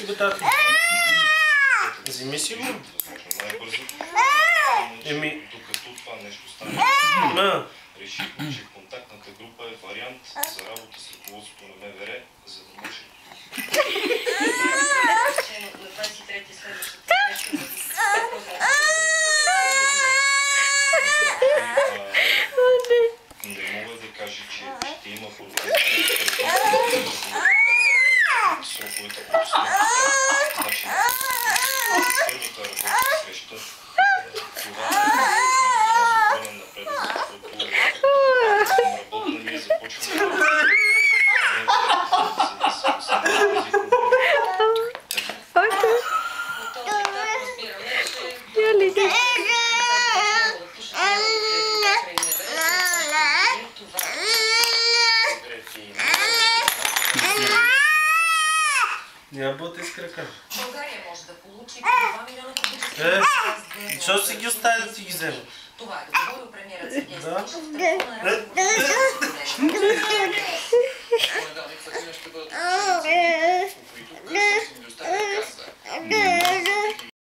бе, тати? Вземи си го. Еми... Докато това нещо стане, решихме, че контактната група е вариант за работа с ръководството на МВР, за да може... На 23-ти следващата не мога да кажа, че ще има сроковете, които сме значи първата работа среща. Това е огромен напредък, защото работна ми е започвала няма бъде с крака. България може да получи 2 милиона кубически. Защо си ги остави да си ги взема? Това е договорил премиерът Сергей Станишев в телефонна разговор.